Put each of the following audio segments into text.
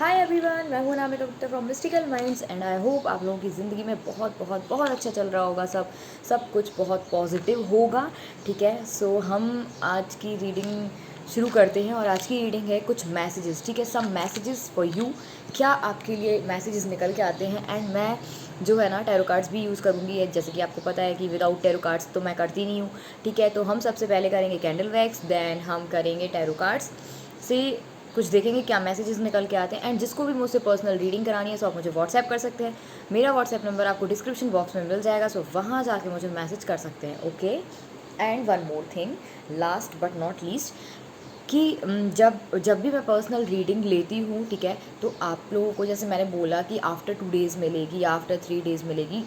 हाय everyone, मैं हूं Namika Gupta from Mystical Minds and I hope आप लोगों की ज़िंदगी में बहुत बहुत बहुत अच्छा चल रहा होगा। सब कुछ बहुत पॉजिटिव होगा। ठीक है, सो हम आज की रीडिंग शुरू करते हैं और आज की रीडिंग है कुछ मैसेजेस। ठीक है, सम मैसेजेस फॉर यू। क्या आपके लिए मैसेजेस निकल के आते हैं। एंड मैं जो है ना टैरो कार्ड्स भी यूज़ करूँगी, जैसे कि आपको पता है कि विदाउट टैरो कार्ड्स तो मैं करती नहीं हूँ। ठीक है, तो हम सबसे पहले करेंगे कैंडल वैक्स, देन हम करेंगे टैरो कार्ड्स से कुछ देखेंगे क्या मैसेजेस निकल के आते हैं। एंड जिसको भी मुझसे पर्सनल रीडिंग करानी है सो आप मुझे व्हाट्सएप कर सकते हैं। मेरा व्हाट्सएप नंबर आपको डिस्क्रिप्शन बॉक्स में मिल जाएगा, सो वहाँ जाके मुझे मैसेज कर सकते हैं। Okay, and one more thing, last but not least, कि जब भी मैं पर्सनल रीडिंग लेती हूँ, ठीक है, तो आप लोगों को जैसे मैंने बोला कि आफ्टर 2 डेज़ मिलेगी या आफ्टर 3 डेज़ मिलेगी,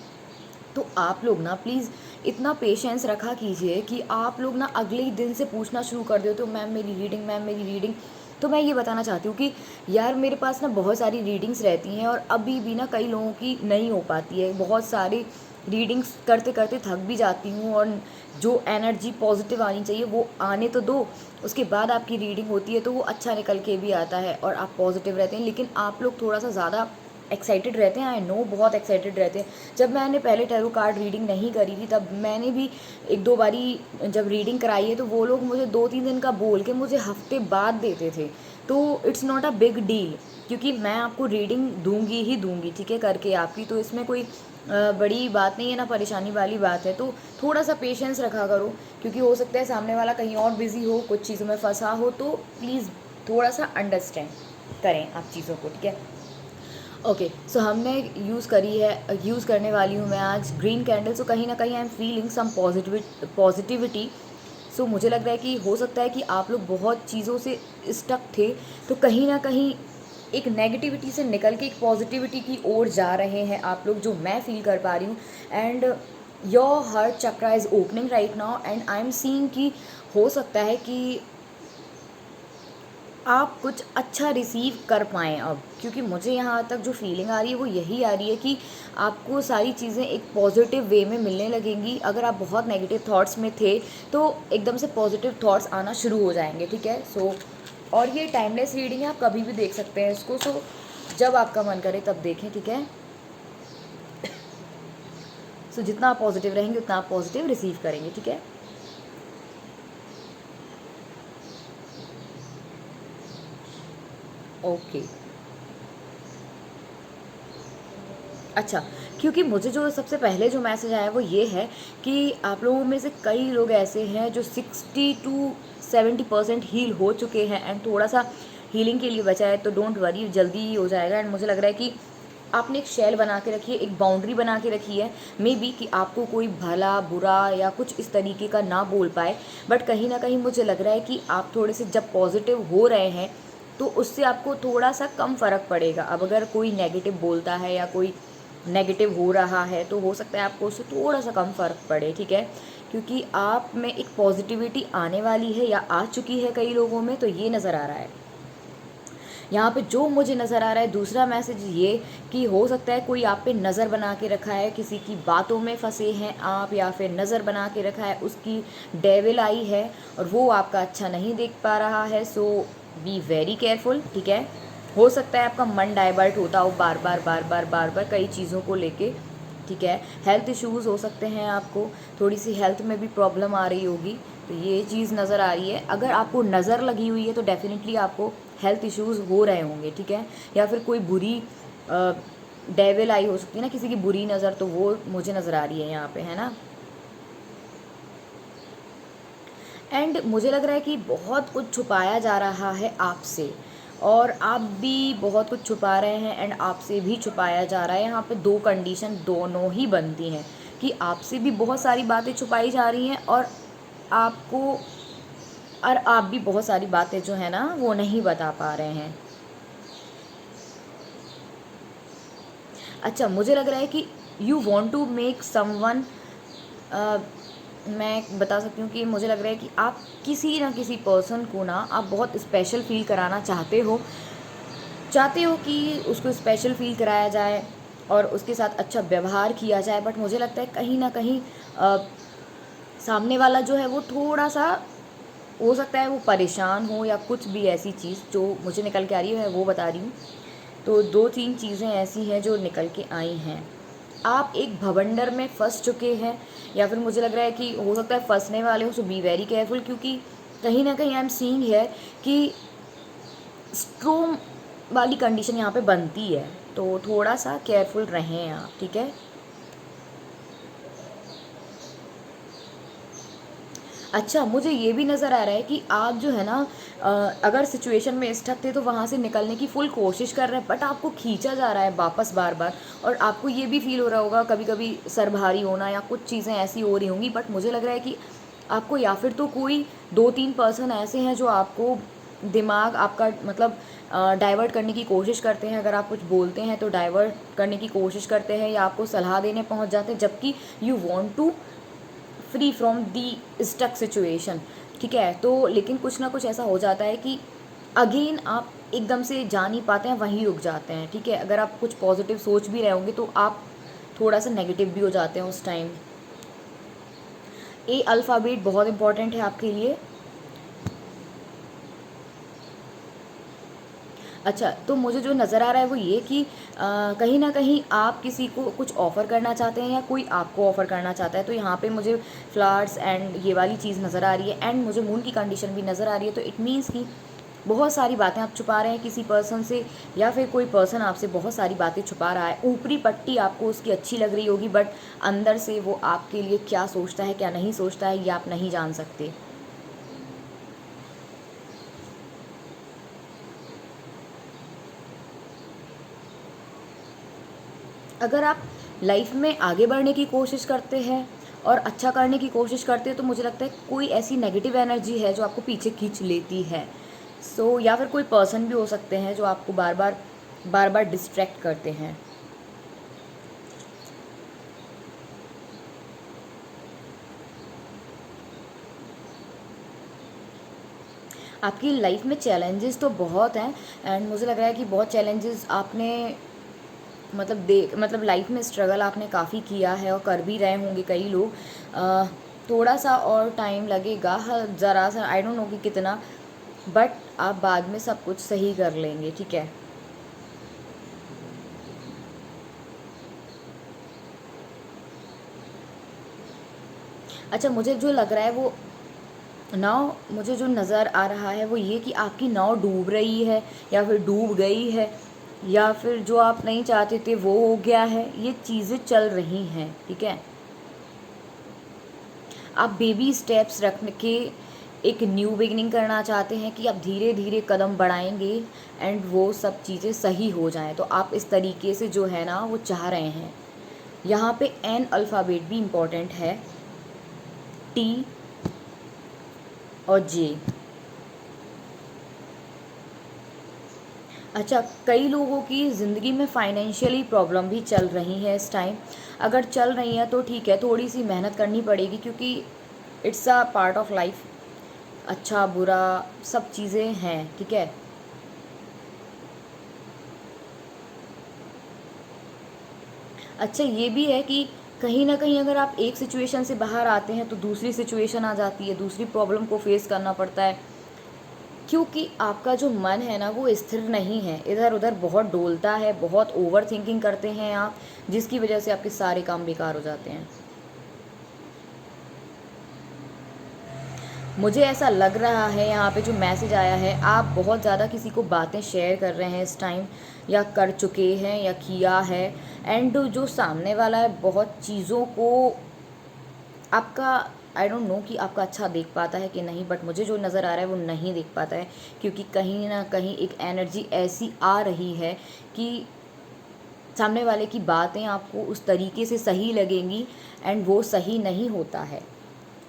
तो आप लोग ना प्लीज़ इतना पेशेंस रखा कीजिए कि आप लोग ना अगले ही दिन से पूछना शुरू कर देते हो, मैम मेरी रीडिंग, मैम मेरी रीडिंग। तो मैं ये बताना चाहती हूँ कि यार मेरे पास ना बहुत सारी रीडिंग्स रहती हैं और अभी भी ना कई लोगों की नहीं हो पाती है। बहुत सारी रीडिंग्स करते करते थक भी जाती हूँ और जो एनर्जी पॉजिटिव आनी चाहिए वो आने तो दो, उसके बाद आपकी रीडिंग होती है तो वो अच्छा निकल के भी आता है और आप पॉजिटिव रहते हैं। लेकिन आप लोग थोड़ा सा ज़्यादा एक्साइटेड रहते हैं, आई नो, बहुत एक्साइटेड रहते हैं। जब मैंने पहले टैरो कार्ड रीडिंग नहीं करी थी तब मैंने भी एक दो बारी जब रीडिंग कराई है तो वो लोग मुझे 2-3 दिन का बोल के मुझे हफ्ते बाद देते थे। तो it's not a big deal, क्योंकि मैं आपको रीडिंग दूंगी ही दूंगी, ठीक है, करके आपकी। तो इसमें कोई बड़ी बात नहीं है ना, परेशानी वाली बात है। तो थोड़ा सा पेशेंस रखा करो, क्योंकि हो सकता है सामने वाला कहीं और बिजी हो, कुछ चीज़ों में फंसा हो। तो प्लीज़ थोड़ा सा अंडरस्टैंड करें आप चीज़ों को, ठीक है। ओके, सो हमने यूज़ करने वाली हूँ मैं आज ग्रीन कैंडल। सो कहीं ना कहीं I am feeling some positivity. So मुझे लग रहा है कि हो सकता है कि आप लोग बहुत चीज़ों से स्टक थे, तो कहीं ना कहीं एक नेगेटिविटी से निकल के एक पॉजिटिविटी की ओर जा रहे हैं आप लोग, जो मैं फील कर पा रही हूँ। And your heart chakra is opening right now and I am seeing कि हो सकता है कि आप कुछ अच्छा रिसीव कर पाएँ अब, क्योंकि मुझे यहाँ तक जो फीलिंग आ रही है वो यही आ रही है कि आपको सारी चीज़ें एक पॉजिटिव वे में मिलने लगेंगी। अगर आप बहुत नेगेटिव थॉट्स में थे तो एकदम से पॉजिटिव थॉट्स आना शुरू हो जाएंगे, ठीक है। सो और ये टाइमलेस रीडिंग है, आप कभी भी देख सकते हैं इसको। सो जब आपका मन करे तब देखें, ठीक है। सो जितना आप पॉजिटिव रहेंगे उतना आप पॉजिटिव रिसीव करेंगे, ठीक है। ओके, अच्छा, क्योंकि मुझे जो सबसे पहले जो मैसेज आया वो ये है कि आप लोगों में से कई लोग ऐसे हैं जो 60 to 70% हील हो चुके हैं एंड थोड़ा सा हीलिंग के लिए बचा है। तो डोंट वरी, जल्दी ही हो जाएगा। एंड मुझे लग रहा है कि आपने एक शेल बना के रखी है, एक बाउंड्री बना के रखी है, मे बी कि आपको कोई भला बुरा या कुछ इस तरीके का ना बोल पाए। बट कहीं ना कहीं मुझे लग रहा है कि आप थोड़े से जब पॉजिटिव हो रहे हैं तो उससे आपको थोड़ा सा कम फ़र्क पड़ेगा। अब अगर कोई नेगेटिव बोलता है या कोई नेगेटिव हो रहा है तो हो सकता है आपको उससे थोड़ा सा कम फ़र्क पड़े, ठीक है, क्योंकि आप में एक पॉजिटिविटी आने वाली है या आ चुकी है कई लोगों में, तो ये नज़र आ रहा है यहाँ पे। जो मुझे नज़र आ रहा है दूसरा मैसेज ये कि हो सकता है कोई आप पे नज़र बना के रखा है, किसी की बातों में फंसे हैं आप, या फिर नज़र बना के रखा है, उसकी डेविल आई है और वो आपका अच्छा नहीं देख पा रहा है। सो बी वेरी केयरफुल, ठीक है। हो सकता है आपका मन डाइवर्ट होता हो बार बार बार बार बार बार कई चीज़ों को लेके, ठीक है। हेल्थ इश्यूज़ हो सकते हैं, आपको थोड़ी सी हेल्थ में भी प्रॉब्लम आ रही होगी, तो ये चीज़ नज़र आ रही है। अगर आपको नज़र लगी हुई है तो डेफिनेटली आपको हेल्थ इश्यूज़ हो रहे होंगे, ठीक है। या फिर कोई बुरी डेविल आई हो सकती है ना, किसी की बुरी नज़र, तो वो मुझे नज़र आ रही है यहाँ पे, है ना। एंड मुझे लग रहा है कि बहुत कुछ छुपाया जा रहा है आपसे और आप भी बहुत कुछ छुपा रहे हैं एंड आपसे भी छुपाया जा रहा है। यहाँ पे दो कंडीशन दोनों ही बनती हैं कि आपसे भी बहुत सारी बातें छुपाई जा रही हैं और आपको, और आप भी बहुत सारी बातें जो है ना वो नहीं बता पा रहे हैं। अच्छा, मुझे लग रहा है कि you want to make someone, मैं बता सकती हूँ कि मुझे लग रहा है कि आप किसी ना किसी पर्सन को ना आप बहुत स्पेशल फील कराना चाहते हो कि उसको स्पेशल फील कराया जाए और उसके साथ अच्छा व्यवहार किया जाए। बट मुझे लगता है कहीं ना कहीं अ, सामने वाला जो है वो थोड़ा सा, हो सकता है वो परेशान हो या कुछ भी ऐसी चीज़ जो मुझे निकल के आ रही है मैं वो बता रही हूँ। तो 2-3 चीज़ें ऐसी हैं जो निकल के आई हैं। आप एक भवंडर में फँस चुके हैं, या फिर मुझे लग रहा है कि हो सकता है फँसने वाले हो, सो बी वेरी केयरफुल, क्योंकि कहीं न कहीं आई एम सीइंग हियर कि स्ट्रोम वाली कंडीशन यहाँ पे बनती है, तो थोड़ा-सा केयरफुल रहें आप, ठीक है? अच्छा, मुझे ये भी नज़र आ रहा है कि आप जो है ना, अगर सिचुएशन में स्टक थे तो वहाँ से निकलने की फुल कोशिश कर रहे हैं, बट आपको खींचा जा रहा है वापस बार-बार, और आपको ये भी फ़ील हो रहा होगा कभी-कभी सर भारी होना या कुछ चीज़ें ऐसी हो रही होंगी, बट मुझे लग रहा है कि आपको, या फिर तो कोई 2-3 पर्सन ऐसे हैं जो आपको दिमाग आपका मतलब डाइवर्ट करने की कोशिश करते हैं। अगर आप कुछ बोलते हैं तो डाइवर्ट करने की कोशिश करते हैं, या आपको सलाह देने पहुँच जाते हैं, जबकि you want to free from the stuck situation, ठीक है? तो लेकिन कुछ ना कुछ ऐसा हो जाता है कि अगेन आप एकदम से जा नहीं पाते हैं, वहीं रुक जाते हैं, ठीक है? अगर आप कुछ पॉजिटिव सोच भी रहे होंगे तो आप थोड़ा सा नेगेटिव भी हो जाते हैं उस टाइम। ए अल्फ़ाबेट बहुत इंपॉर्टेंट है आपके लिए। अच्छा, तो मुझे जो नज़र आ रहा है वो ये कि कहीं न कहीं आप किसी को कुछ ऑफ़र करना चाहते हैं, या कोई आपको ऑफ़र करना चाहता है। तो यहाँ पे मुझे फ्लावर्स एंड ये वाली चीज़ नज़र आ रही है, एंड मुझे मून की कंडीशन भी नज़र आ रही है। तो इट मीन्स कि बहुत सारी बातें आप छुपा रहे हैं किसी पर्सन से, या फिर कोई पर्सन आपसे बहुत सारी बातें छुपा रहा है। ऊपरी पट्टी आपको उसकी अच्छी लग रही होगी, बट अंदर से वो आपके लिए क्या सोचता है, क्या नहीं सोचता है, ये आप नहीं जान सकते। अगर आप लाइफ में आगे बढ़ने की कोशिश करते हैं और अच्छा करने की कोशिश करते हैं, तो मुझे लगता है कोई ऐसी नेगेटिव एनर्जी है जो आपको पीछे खींच लेती है। सो या फिर कोई पर्सन भी हो सकते हैं जो आपको बार बार डिस्ट्रैक्ट करते हैं। आपकी लाइफ में चैलेंजेस तो बहुत हैं, एंड मुझे लग रहा है कि बहुत चैलेंजेस आपने मतलब लाइफ में स्ट्रगल आपने काफ़ी किया है और कर भी रहे होंगे कई लोग। थोड़ा सा और टाइम लगेगा, ज़रा सा, आई डोंट नो कि कितना, बट आप बाद में सब कुछ सही कर लेंगे, ठीक है? अच्छा, मुझे जो लग रहा है वो नाव, मुझे जो नज़र आ रहा है वो ये कि आपकी नाव डूब रही है, या फिर डूब गई है, या फिर जो आप नहीं चाहते थे वो हो गया है। ये चीज़ें चल रही हैं, ठीक है? आप बेबी स्टेप्स रख के एक न्यू बिगिनिंग करना चाहते हैं, कि आप धीरे धीरे कदम बढ़ाएंगे एंड वो सब चीज़ें सही हो जाएं, तो आप इस तरीके से जो है ना वो चाह रहे हैं। यहाँ पे एन अल्फ़ाबेट भी इम्पॉर्टेंट है, टी और जे। अच्छा, कई लोगों की ज़िंदगी में फाइनेंशियली प्रॉब्लम भी चल रही है इस टाइम। अगर चल रही है तो ठीक है, थोड़ी सी मेहनत करनी पड़ेगी, क्योंकि it's a part of life. अच्छा बुरा सब चीज़ें हैं, ठीक है? अच्छा, ये भी है कि कहीं न कहीं अगर आप एक सिचुएशन से बाहर आते हैं तो दूसरी सिचुएशन आ जाती है, दूसरी प्रॉब्लम को फेस करना पड़ता है, क्योंकि आपका जो मन है ना वो स्थिर नहीं है, इधर-उधर बहुत डोलता है, बहुत ओवर थिंकिंग करते हैं आप, जिसकी वजह से आपके सारे काम बेकार हो जाते हैं। मुझे ऐसा लग रहा है, यहाँ पे जो मैसेज आया है, आप बहुत ज़्यादा किसी को बातें शेयर कर रहे हैं इस टाइम, या कर चुके हैं या किया है, एंड जो सामने वाला है बहुत चीज़ों को आपका, आई डोंट नो कि आपका अच्छा देख पाता है कि नहीं, बट मुझे जो नज़र आ रहा है वो नहीं देख पाता है, क्योंकि कहीं ना कहीं एक एनर्जी ऐसी आ रही है कि सामने वाले की बातें आपको उस तरीके से सही लगेंगी, एंड वो सही नहीं होता है।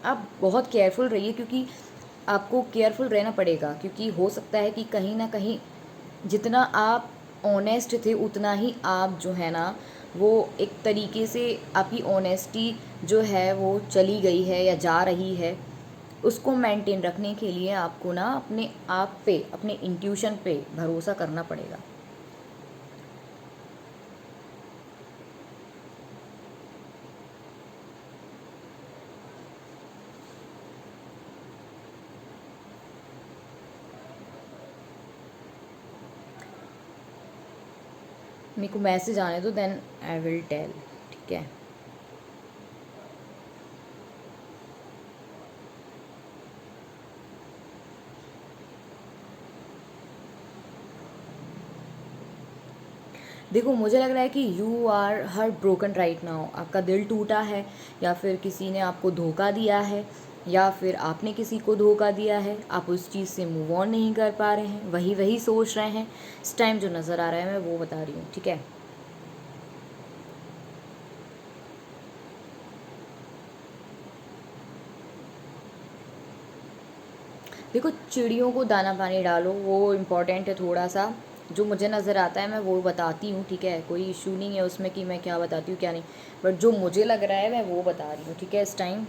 आप बहुत केयरफुल रहिए, क्योंकि आपको केयरफुल रहना पड़ेगा, क्योंकि हो सकता है कि कहीं ना कहीं जितना आप ऑनेस्ट थे उतना ही आप जो है ना वो एक तरीके से आपकी ऑनेस्टी जो है वो चली गई है या जा रही है। उसको मेंटेन रखने के लिए आपको ना अपने आप पे, अपने इंट्यूशन पे भरोसा करना पड़ेगा। मेरे को मैसेज आने दो, देन आई विल टेल, ठीक है। देखो मुझे लग रहा है कि you are heart broken right now, आपका दिल टूटा है, या फिर किसी ने आपको धोखा दिया है, या फिर आपने किसी को धोखा दिया है, आप उस चीज़ से मूव ऑन नहीं कर पा रहे हैं, वही वही सोच रहे हैं। इस टाइम जो नज़र आ रहा है मैं वो बता रही हूँ, ठीक है। देखो चिड़ियों को दाना पानी डालो, वो इम्पोर्टेंट है थोड़ा सा। जो मुझे नज़र आता है मैं वो बताती हूँ, ठीक है। कोई इशू नहीं है उसमें कि मैं क्या बताती हूँ क्या नहीं, बट जो मुझे लग रहा है मैं वो बता रही हूँ, ठीक है। इस टाइम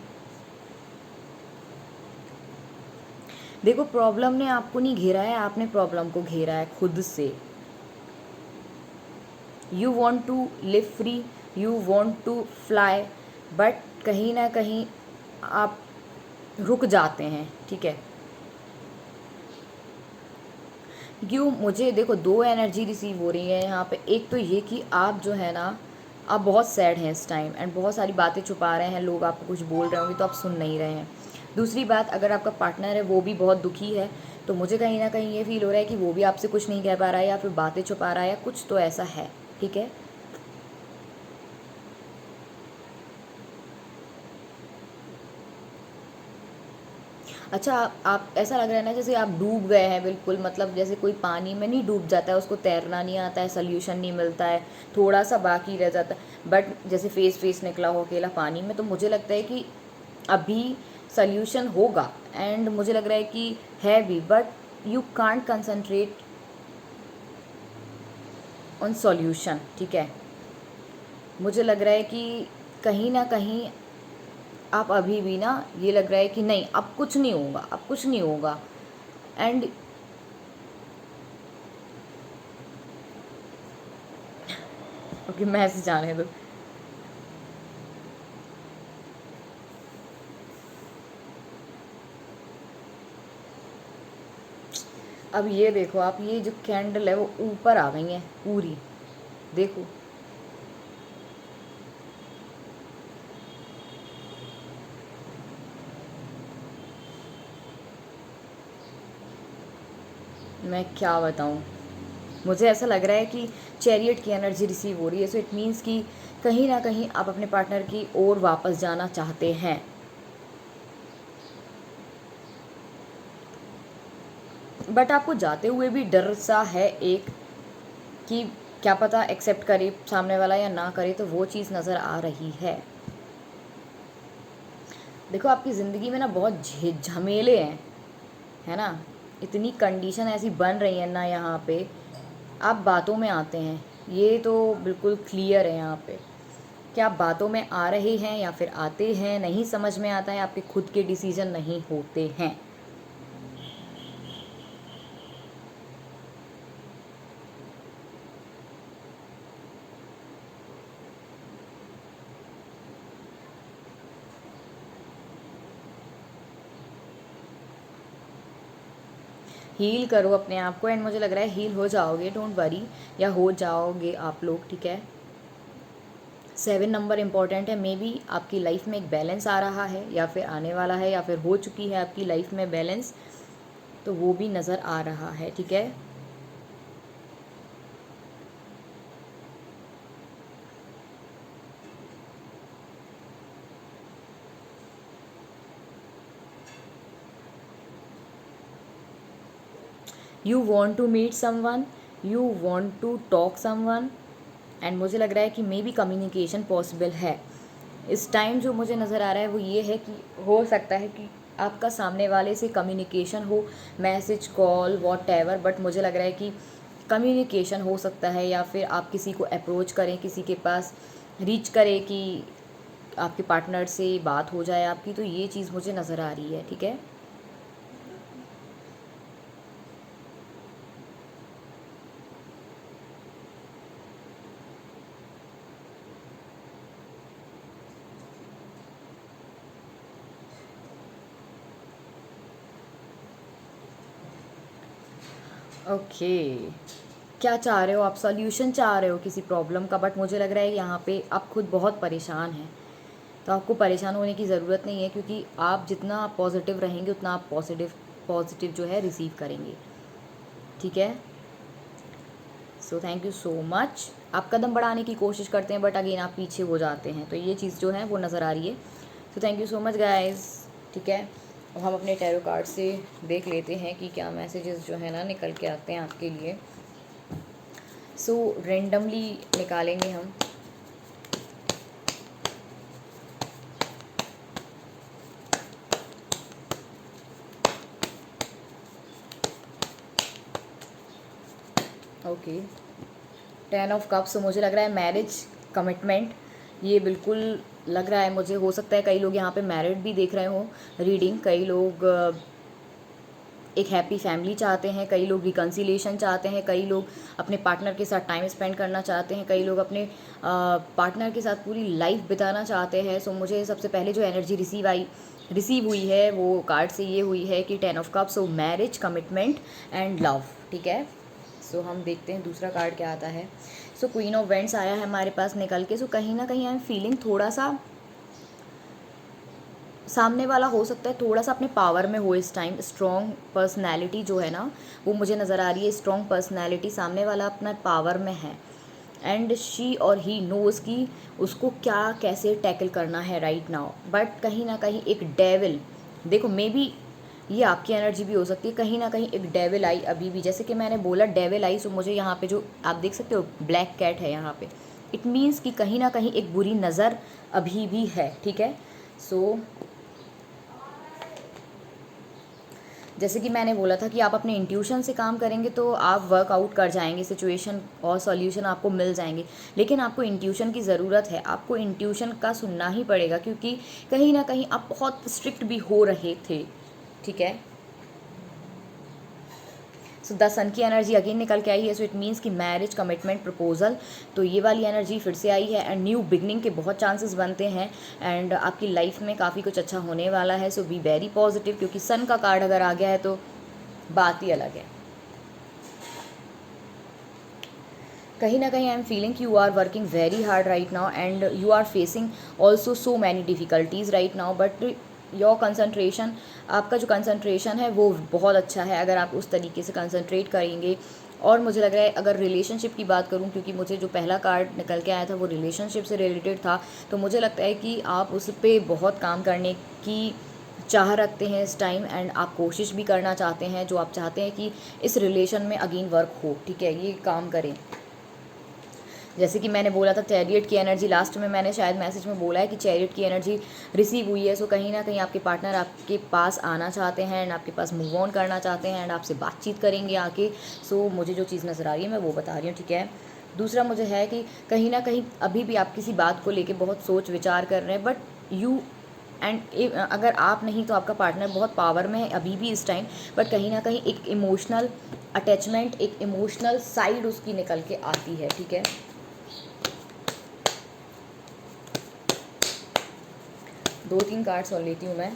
देखो प्रॉब्लम ने आपको नहीं घेरा है, आपने प्रॉब्लम को घेरा है खुद से। You want to live free, you want to fly, but कहीं ना कहीं आप रुक जाते हैं, ठीक है। क्यों, मुझे देखो दो एनर्जी रिसीव हो रही है यहाँ पे। एक तो ये कि आप जो है ना, आप बहुत सैड हैं इस टाइम, एंड बहुत सारी बातें छुपा रहे हैं, लोग आपको कुछ बोल रहे होंगे तो आप सुन नहीं रहे हैं। दूसरी बात, अगर आपका पार्टनर है वो भी बहुत दुखी है, तो मुझे कहीं ना कहीं ये फील हो रहा है कि वो भी आपसे कुछ नहीं कह पा रहा है, या फिर बातें छुपा रहा है, या कुछ तो ऐसा है, ठीक है। अच्छा, आप ऐसा लग रहा है ना जैसे आप डूब गए हैं बिल्कुल, मतलब जैसे कोई पानी में नहीं डूब जाता है, उसको तैरना नहीं आता है, सोल्यूशन नहीं मिलता है, थोड़ा सा बाकी रह जाता है, बट जैसे फेस फेस निकला हो अकेला पानी में, तो मुझे लगता है कि अभी सोल्यूशन होगा। एंड मुझे लग रहा है कि है भी, but you can't concentrate on solution, ठीक है। मुझे लग रहा है कि कहीं ना कहीं आप अभी भी ना, ये लग रहा है कि नहीं अब कुछ नहीं होगा, अब कुछ नहीं होगा। एंड ओके, मैसेज जाने दो। अब ये देखो, आप ये जो कैंडल है वो ऊपर आ गई है पूरी, देखो। मैं क्या बताऊं, मुझे ऐसा लग रहा है कि चैरियट की एनर्जी रिसीव हो रही है, सो इट मीन्स कि कहीं ना कहीं आप अपने पार्टनर की ओर वापस जाना चाहते हैं, बट आपको जाते हुए भी डर सा है एक, कि क्या पता एक्सेप्ट करे सामने वाला या ना करे, तो वो चीज़ नज़र आ रही है। देखो आपकी ज़िंदगी में ना बहुत झमेले हैं, है ना। इतनी कंडीशन ऐसी बन रही है ना यहाँ पे, आप बातों में आते हैं, ये तो बिल्कुल क्लियर है यहाँ पे। क्या आप बातों में आ रहे हैं या फिर आते हैं, नहीं समझ में आता है, आपके खुद के डिसीजन नहीं होते हैं। हील करो अपने आप को, एंड मुझे लग रहा है हील हो जाओगे, डोंट वरी, या हो जाओगे आप लोग, ठीक है। 7 नंबर इम्पॉर्टेंट है, मे बी आपकी लाइफ में एक बैलेंस आ रहा है, या फिर आने वाला है, या फिर हो चुकी है आपकी लाइफ में बैलेंस, तो वो भी नज़र आ रहा है, ठीक है। You want to meet someone, you want to talk someone, and मुझे लग रहा है कि मे बी कम्युनिकेशन पॉसिबल है। इस टाइम जो मुझे नज़र आ रहा है वो ये है कि हो सकता है कि आपका सामने वाले से कम्युनिकेशन हो, message call what ever, but मुझे लग रहा है कि कम्युनिकेशन हो सकता है, या फिर आप किसी को अप्रोच करें, किसी के पास रीच करें कि आपके पार्टनर से बात हो जाए आपकी, तो ये चीज़ मुझे नज़र आ रही है, ठीक है। ओके, क्या चाह रहे हो आप, सॉल्यूशन चाह रहे हो किसी प्रॉब्लम का, बट मुझे लग रहा है यहाँ पे आप खुद बहुत परेशान हैं। तो आपको परेशान होने की ज़रूरत नहीं है, क्योंकि आप जितना पॉजिटिव रहेंगे उतना आप पॉजिटिव पॉजिटिव जो है रिसीव करेंगे, ठीक है। So thank you so much. आप कदम बढ़ाने की कोशिश करते हैं बट अगेन आप पीछे हो जाते हैं, तो ये चीज़ जो है वो नज़र आ रही है। So thank you so much guys, ठीक है। अब हम अपने टैरो कार्ड से देख लेते हैं कि क्या मैसेजेस जो है ना निकल के आते हैं आपके लिए। सो रेंडमली निकालेंगे हम। Okay, 10 of cups. मुझे लग रहा है मैरिज, कमिटमेंट, ये बिल्कुल लग रहा है मुझे। हो सकता है कई लोग यहाँ पे मैरिड भी देख रहे हो रीडिंग, कई लोग एक हैप्पी फैमिली चाहते हैं, कई लोग रिकन्सिलेशन चाहते हैं, कई लोग अपने पार्टनर के साथ टाइम स्पेंड करना चाहते हैं, कई लोग अपने पार्टनर के साथ पूरी लाइफ बिताना चाहते हैं। सो मुझे सबसे पहले जो एनर्जी रिसीव हुई है वो कार्ड से ये हुई है कि 10 of cups, so marriage, commitment and love, ठीक है। सो हम देखते हैं दूसरा कार्ड क्या आता है। सो क्वीन ऑफ वेंट्स आया है हमारे पास निकल के। सो कहीं ना कहीं आई एम फीलिंग थोड़ा सा सामने वाला हो सकता है थोड़ा सा अपने पावर में हो इस टाइम। स्ट्रॉन्ग पर्सनैलिटी जो है ना वो मुझे नज़र आ रही है। स्ट्रॉन्ग पर्सनैलिटी, सामने वाला अपना पावर में है एंड शी और ही नोज़ कि उसको क्या कैसे टैकल करना है राइट नाउ। बट कहीं ना कहीं एक डेविल, देखो मे बी ये आपकी एनर्जी भी हो सकती है, कहीं ना कहीं एक डेविल आई अभी भी, जैसे कि मैंने बोला डेविल आई। सो मुझे यहाँ पे जो आप देख सकते हो ब्लैक कैट है यहाँ पे, इट मीन्स कि कहीं ना कहीं एक बुरी नज़र अभी भी है, ठीक है। सो जैसे कि मैंने बोला था कि आप अपने इंट्यूशन से काम करेंगे तो आप वर्कआउट कर जाएंगे सिचुएशन और सॉल्यूशन आपको मिल जाएंगे। लेकिन आपको इंट्यूशन की ज़रूरत है, आपको इंट्यूशन का सुनना ही पड़ेगा, क्योंकि कहीं ना कहीं आप बहुत स्ट्रिक्ट भी हो रहे थे, ठीक है। सो द सन की एनर्जी अगेन निकल के आई है। सो इट मीन्स कि मैरिज, कमिटमेंट, प्रपोजल, तो ये वाली एनर्जी फिर से आई है एंड न्यू बिगनिंग के बहुत चांसेस बनते हैं एंड आपकी लाइफ में काफ़ी कुछ अच्छा होने वाला है। सो बी वेरी पॉजिटिव, क्योंकि सन का कार्ड अगर आ गया है तो बात ही अलग है। कहीं ना कहीं आई एम फीलिंग कि you are working very hard right now and you are facing also so many difficulties right now, but your concentration, आपका जो कंसंट्रेशन है वो बहुत अच्छा है अगर आप उस तरीके से कंसंट्रेट करेंगे। और मुझे लग रहा है अगर रिलेशनशिप की बात करूं, क्योंकि मुझे जो पहला कार्ड निकल के आया था वो रिलेशनशिप से रिलेटेड था, तो मुझे लगता है कि आप उस पर बहुत काम करने की चाह रखते हैं इस टाइम एंड आप कोशिश भी करना चाहते हैं। जो आप चाहते हैं कि इस रिलेशन में अगेन वर्क हो, ठीक है, ये काम करें। जैसे कि मैंने बोला था चैरियट की एनर्जी, लास्ट में मैंने शायद मैसेज में बोला है कि चैरियट की एनर्जी रिसीव हुई है। सो कहीं ना कहीं आपके पार्टनर आपके पास आना चाहते हैं एंड आपके पास मूव ऑन करना चाहते हैं एंड आपसे बातचीत करेंगे आके। सो मुझे जो चीज़ नज़र आ रही है मैं वो बता रही हूँ, ठीक है। दूसरा मुझे है कि कहीं ना कहीं अभी भी आप किसी बात को लेके बहुत सोच विचार कर रहे हैं, बट यू एंड अगर आप नहीं तो आपका पार्टनर बहुत पावर में है अभी भी इस टाइम, बट कहीं ना कहीं एक इमोशनल अटैचमेंट, एक इमोशनल साइड उसकी निकल के आती है, ठीक है। 2-3 कार्ड्स और लेती हूँ मैं।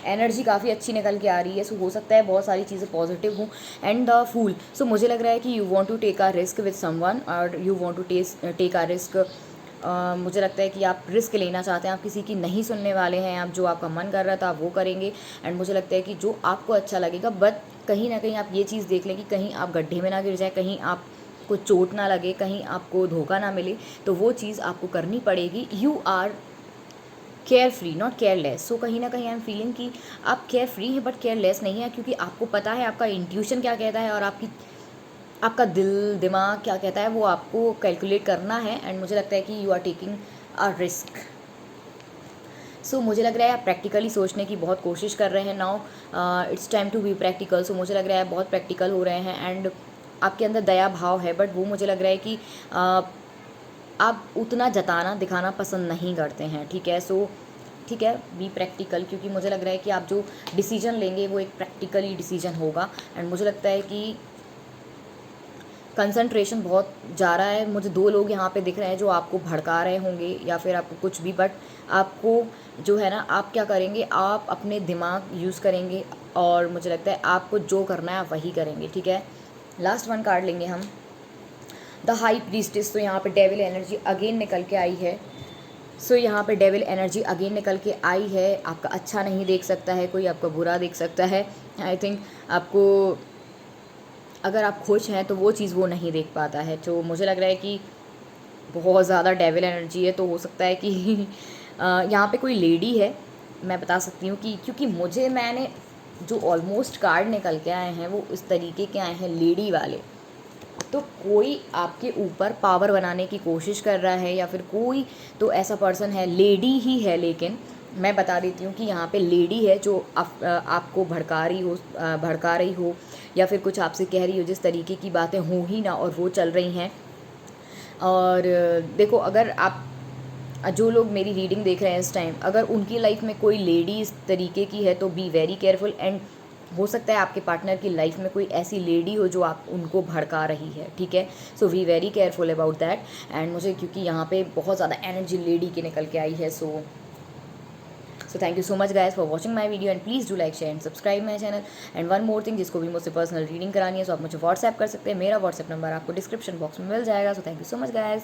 एनर्जी काफ़ी अच्छी निकल के आ रही है। सो हो सकता है बहुत सारी चीज़ें पॉजिटिव हूँ एंड द फूल। सो मुझे लग रहा है कि you want to take a risk with someone और you want to take a risk. मुझे लगता है कि आप रिस्क लेना चाहते हैं, आप किसी की नहीं सुनने वाले हैं, आप जो आपका मन कर रहा था आप वो करेंगे एंड मुझे लगता है कि जो आपको अच्छा लगेगा, बट कहीं ना कहीं आप ये चीज़ देख लें कि कहीं आप गड्ढे में ना गिर जाए, कहीं आप को चोट ना लगे, कहीं आपको धोखा ना मिले, तो वो चीज़ आपको करनी पड़ेगी। You are care free not careless. So कहीं ना कहीं आई एम फीलिंग कि आप केयर फ्री हैं बट केयरलेस नहीं है, क्योंकि आपको पता है आपका इंट्यूशन क्या कहता है और आपका दिल दिमाग क्या कहता है वो आपको कैलकुलेट करना है एंड मुझे लगता है कि you are taking a risk. So मुझे लग रहा है आप प्रैक्टिकली सोचने की बहुत कोशिश कर रहे हैं। Now it's time to be practical. So मुझे लग रहा है बहुत प्रैक्टिकल हो रहे हैं एंड आपके अंदर दया भाव है, बट वो मुझे लग रहा है कि आप उतना जताना दिखाना पसंद नहीं करते हैं, ठीक है। सो ठीक है, बी प्रैक्टिकल, क्योंकि मुझे लग रहा है कि आप जो डिसीजन लेंगे वो एक प्रैक्टिकली डिसीजन होगा एंड मुझे लगता है कि कंसंट्रेशन बहुत जा रहा है। मुझे 2 लोग यहाँ पे दिख रहे हैं जो आपको भड़का रहे होंगे या फिर आपको कुछ भी, बट आपको जो है ना, आप क्या करेंगे, आप अपने दिमाग यूज़ करेंगे और मुझे लगता है आपको जो करना है आप वही करेंगे, ठीक है। लास्ट वन कार्ड लेंगे हम, द हाई प्रीस्टेस। तो यहाँ पे डेविल एनर्जी अगेन निकल के आई है। सो यहाँ पे डेविल एनर्जी अगेन निकल के आई है। आपका अच्छा नहीं देख सकता है कोई, आपका बुरा देख सकता है। आई थिंक आपको, अगर आप खुश हैं तो वो चीज़ वो नहीं देख पाता है। तो मुझे लग रहा है कि बहुत ज़्यादा डेविल एनर्जी है, तो हो सकता है कि यहाँ पे कोई लेडी है। मैं बता सकती हूँ कि क्योंकि मैंने जो ऑलमोस्ट कार्ड निकल के आए हैं वो इस तरीके के आए हैं, लेडी वाले। तो कोई आपके ऊपर पावर बनाने की कोशिश कर रहा है या फिर कोई तो ऐसा पर्सन है, लेडी ही है, लेकिन मैं बता देती हूँ कि यहाँ पे लेडी है जो आपको भड़का रही हो या फिर कुछ आपसे कह रही हो जिस तरीके की बातें हो ही ना और वो चल रही हैं। और देखो, अगर आप जो लोग मेरी रीडिंग देख रहे हैं इस टाइम, अगर उनकी लाइफ में कोई लेडी इस तरीके की है तो बी वेरी केयरफुल। एंड हो सकता है आपके पार्टनर की लाइफ में कोई ऐसी लेडी हो जो आप उनको भड़का रही है, ठीक है। So be very careful about that. And मुझे क्योंकि यहाँ पे बहुत ज़्यादा एनर्जी लेडी की निकल के आई है, so thank you so much guys for watching my video and please do like share and subscribe my channel. And one more thing, जिसको भी मुझसे पर्सनल रीडिंग करानी है सो आप मुझे व्हाट्सएप कर सकते हैं। मेरा व्हाट्सएप नंबर आपको डिस्क्रिप्शन बॉक्स में मिल जाएगा। So thank you so much guys.